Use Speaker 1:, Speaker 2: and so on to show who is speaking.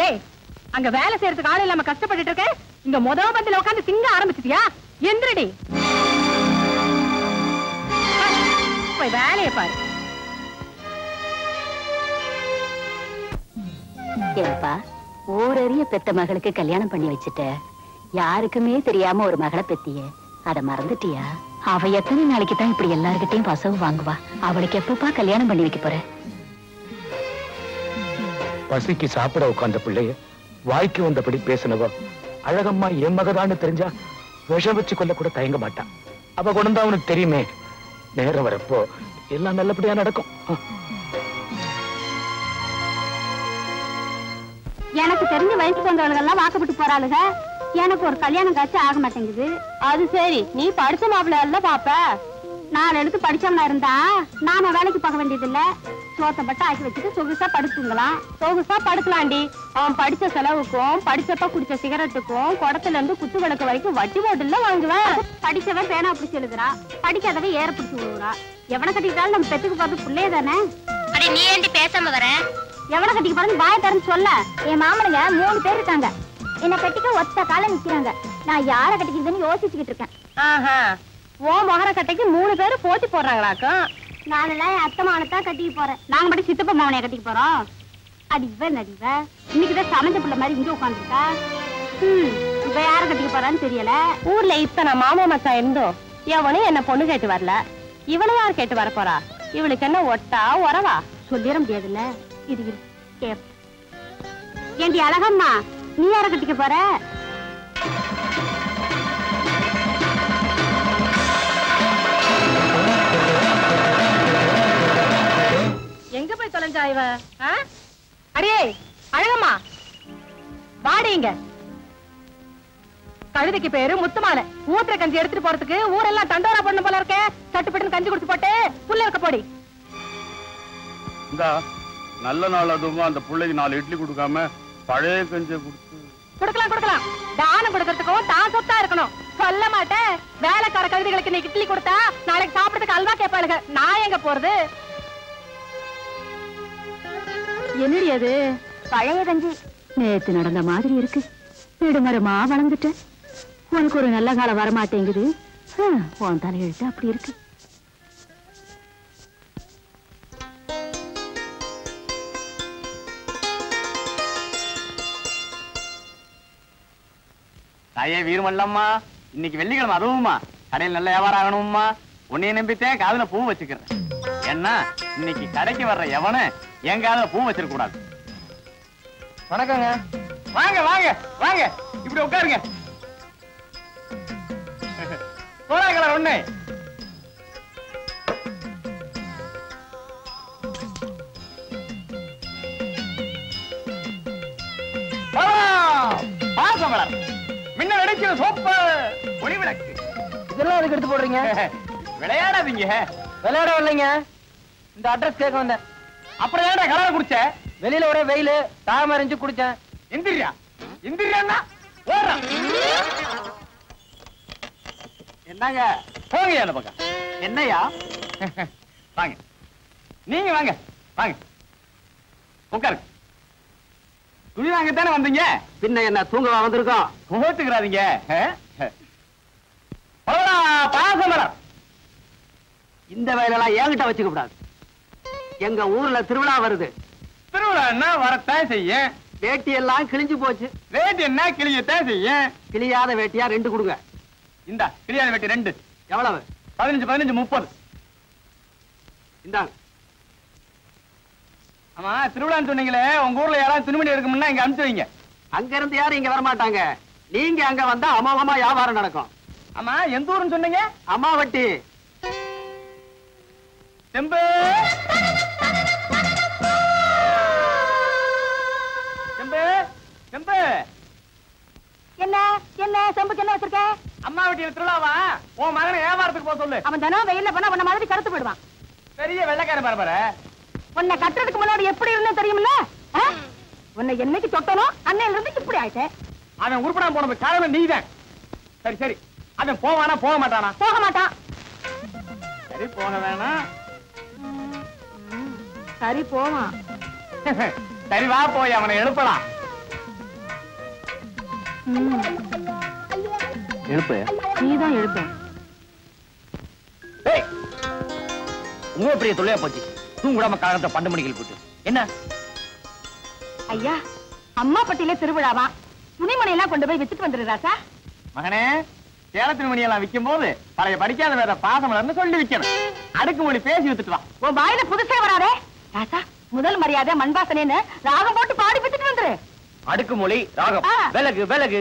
Speaker 1: ஏய், அங்க வேலை செய்யறதுக்கு ஆள் இல்லாம கஷ்டப்பட்டு இருக்க, இங்க முதல் பந்தில உட்காந்து திங்க ஆரம்பிச்சிட்டியா? எந்திரடி, போய் வேலையை பாரு.
Speaker 2: ஏப்பா, ஊரறிய பெத்த மகளுக்கு கல்யாணம் பண்ணி வச்சுட்ட, யாருக்குமே தெரியாம ஒரு மகளை பெத்திய, அத மறந்துட்டியா? அவ எத்தனை நாளைக்கு தான் இப்படி எல்லார்கிட்டையும் பசவு வாங்குவா? அவளுக்கு எப்பப்பா கல்யாணம் பண்ணி வைக்க போற?
Speaker 3: பசிக்கு சாப்பிட உட்கார்ந்த பிள்ளைய வாய்க்கு வந்தபடி பேசினவ அழகம்மா என் மகதான்னு தெரிஞ்சா விஷம் வச்சு கொள்ள கூட தயங்க மாட்டான். அவ குணம் தான் அவனுக்கு தெரியுமே. நேரம் வரப்போ எல்லாம் நல்லபடியா நடக்கும்.
Speaker 2: எனக்கு தெரிஞ்ச வயசுக்கு வந்தவங்க எல்லாம் வாக்கப்பட்டு போறாளுங்க. எனக்கு ஒரு கல்யாணம் காட்சி ஆக மாட்டேங்குது. அது சரி, நீ படிச்ச மாப்பிள்ள எல்லாம் பாப்ப. நான் எடுத்து படிச்சவனா இருந்தா நாம வேலைக்கு போக வேண்டியது இல்ல. சோத்தப்பட்டு ஆக்கி வச்சுட்டு சொகுசா படுத்துங்களாம். சொகுசா படுக்கலாண்டி. அவன் படிச்ச செலவுக்கும் படிச்சப்ப குடிச்ச சிகரெட்டுக்கும் குடத்துல இருந்து குத்து விளக்கு வரைக்கும் வட்டி போட்டுல வாங்குவேன். படிச்சவன் பேனா பிடிச்சி எழுதுறா, படிக்காதவன் ஏற பிடிச்சி விழுறா. எவனை கட்டிக்கிட்டாலும் நம்ம பெத்துக்கு போறது பிள்ளையே தானே. அடி நீ ஏண்டி பேசாம வர? எவனை கட்டிக்க போறது பாய தரன்னு சொல்ல. என் மாமனுங்க 3 பேர் இருக்காங்க. என்ன கட்டிக்க ஒத்த கால நிக்கிறாங்க. நான் யார கட்டிக்கிறதுன்னு யோசிச்சுக்கிட்டு இருக்கேன்.
Speaker 1: ஆஹா, ஓ மகர கட்டைக்கு 3 பேரு போட்டி போடுறாங்களாக்கும்.
Speaker 2: நானெல்லாம் என் அத்தை மாவனத்தான் கட்டிக்க போறேன். நாங்க மட்டும் சித்தப்பா மாவனைய கட்டிக்க போறோம். அடி இவ நடிவ இன்னைக்குதான் சமைஞ்ச பிள்ளை மாதிரி இங்க உட்காந்துருக்கா. இவ யார கட்டிக்க போறான்னு தெரியல.
Speaker 1: ஊர்ல இத்தனை மாமா மச்சான் இருந்தோம் எவனும் என்ன பொண்ணு கேட்டு வரல. இவளை யார் கேட்டு வர போறா? இவளுக்கு என்ன ஒட்டா உறவா?
Speaker 2: சொல்லிட முடியாதுல்ல. இது கேப். ஏண்டி அழகம்மா, நீ யார கட்டிக்க போற?
Speaker 1: எங்க போய் தொலைஞ்சா இவ? அடியே அழகம்மா, வாடிங்க. கழுதைக்கு பேரு முத்துமாலை. ஊத்திர கஞ்சி எடுத்துட்டு போறதுக்கு ஊரெல்லாம் தண்டோரா பண்ண போல இருக்க. சட்டுப்பட்டு கஞ்சி குடிச்சு போட்டு புள்ள இருக்க போடி.
Speaker 4: இந்த நல்ல நாள் அதுவும் அந்த பிள்ளைக்கு 4 இட்லி கொடுக்காம பழைய கஞ்சி
Speaker 1: கொடுக்கலாம். தானம் கொடுக்கறதுக்கும் தான் சொத்தா இருக்கணும். சொல்ல மாட்டேன். வேலைக்கார கழுதைகளுக்கு நீ இட்லி கொடுத்தா நாளைக்கு சாப்பிடறதுக்கு அல்வா கேட்பாளுங்க. நான் எங்க போறது?
Speaker 2: என்னடி அது? பழைய கஞ்சி. நேத்து நடந்த மாதிரி இருக்கு. நெடுமரமா வளர்ந்துட்ட. உனக்கு ஒரு நல்ல காலம் வரமாட்டேங்குது. உன் தலையெழுத்து அப்படி இருக்கு.
Speaker 5: தாயே வீரமல்லம்மா, இன்னைக்கு வெள்ளிக்கிழமை அதுவுமா கடையில் நல்ல வியாபாரம் ஆகணும்மா. உன்னைய நம்பித்தேன் காதுல பூ வச்சுக்கிறேன். ஏன்னா இன்னைக்கு கடைக்கு வர்ற எவனு என் காதுல பூ வச்சிருக்க கூடாது.
Speaker 3: வணக்கங்க.
Speaker 5: வாங்க வாங்க வாங்க, இப்படி உட்காருங்க. போறாங்களா ஒண்ணு? பாசமலர் மின்ன வெடிக்கிற சோப்பு ஒளி விளக்கு
Speaker 3: இதெல்லாம் அதுக்கு எடுத்து போடுறீங்க?
Speaker 5: விளையாடாதீங்க.
Speaker 3: விளையாட இல்லைங்க, இந்த அட்ரஸ் கேட்க வந்தேன்.
Speaker 5: அப்புறம் ஏன்டா கலரை குடிச்ச?
Speaker 3: வெளியில ஒரே வெயிலு, தாம அறிஞ்சு குடிச்சேன்.
Speaker 5: இந்திரியா இந்திரியா ஓடுறான். என்னங்க போங்க அந்த பக்கம். என்னையா? வாங்க நீங்க வாங்க வாங்க உட்காருங்க. துணி வாங்கத்தானே வந்தீங்க? பின்ன என்ன தூங்கவா வந்திருக்கோம்? கோத்துக்கிறாதீங்க. பாசமரம்
Speaker 6: இந்த வேலையெல்லாம் என்கிட்ட வச்சுக்க கூடாது. எங்க ஊர்ல திருவிழா வருது.
Speaker 5: திருவிழா வரத்தான் செய்யும்.
Speaker 6: வேட்டி எல்லாம் கிழிஞ்சு போச்சு.
Speaker 5: வேட்டி என்ன கிளியத்தான் செய்யும்.
Speaker 6: கிழியாத வேட்டியா 2 கொடுங்க.
Speaker 5: இந்த கிளியாத வேட்டி 2
Speaker 6: எவ்வளவு?
Speaker 5: 15 15 30.
Speaker 6: இந்தாங்க.
Speaker 5: ஆமா திருவிழான்னு சொன்னீங்களே, உங்க ஊர்ல யாராவது துணிமணி இருக்கும்னா இங்க அனுப்பிச்சு வைங்க.
Speaker 6: அங்க இருந்து யாரும் இங்க வரமாட்டாங்க. நீங்க அங்க வந்தா அம்மாவமா வியாபாரம் நடக்கும்.
Speaker 5: ஆமா எந்த ஊருன்னு சொன்னீங்க?
Speaker 6: அம்மாவட்டி.
Speaker 5: செம்பு செம்பு செம்பு.
Speaker 2: என்ன என்ன செம்புக்கு என்ன வச்சிருக்க?
Speaker 5: அம்மா வீட்டில் திருவிழாவா? உன் மகனை வியாபாரத்துக்கு போக சொல்லு.
Speaker 2: அவன் தினம் வெயில்ல போனா உன்ன மாதிரி கருத்து போயிடுவான்.
Speaker 5: பெரிய வெள்ளைக்கார பரபர.
Speaker 2: உன்னை கட்டுறதுக்கு முன்னாடி எப்படி இருந்தேன் தெரியுமில்ல? உன்னை என்னைக்கு தொட்டனோ அன்னையில இருந்து இப்படி ஆயிட்டேன்.
Speaker 5: அவன் உருப்படா போனது காரணம் நீதான். சரி சரி, அவன் போவானா போக மாட்டானா?
Speaker 2: போக மாட்டான்.
Speaker 5: சரி போக வேணாம்.
Speaker 2: சரி போவான்.
Speaker 5: சரி வா போய் அவனை எழுப்பலாம். எழுப்பு.
Speaker 1: நீதான் எழுப்ப.
Speaker 5: உங்க பெரிய தொல்லையா போச்சு. தூங்குடாம காலத்தை 12 மணிக்கு போட்டு என்ன?
Speaker 1: ஐயா, அம்மா பட்டியில திருவிழாவா, துணிமணி எல்லாம் கொண்டு போய் வித்துட்டு வந்துடுறாசா.
Speaker 5: மகனே, சேலத்தின் மணியெல்லாம் விற்கும் போது பழைய படிக்காத வேற பாசமலர்னு சொல்லி விற்கணும். அடுக்குமொழி பேசி வித்துட்டு வா.
Speaker 1: உன் வாயில புதுசே வராதே. ராசா, முதல் மரியாதை மண்பாசனேன்னு ராகம் போட்டு பாடி வித்துட்டு வந்துரு.
Speaker 5: அடுக்குமொழி ராகம். விலகு விலகு.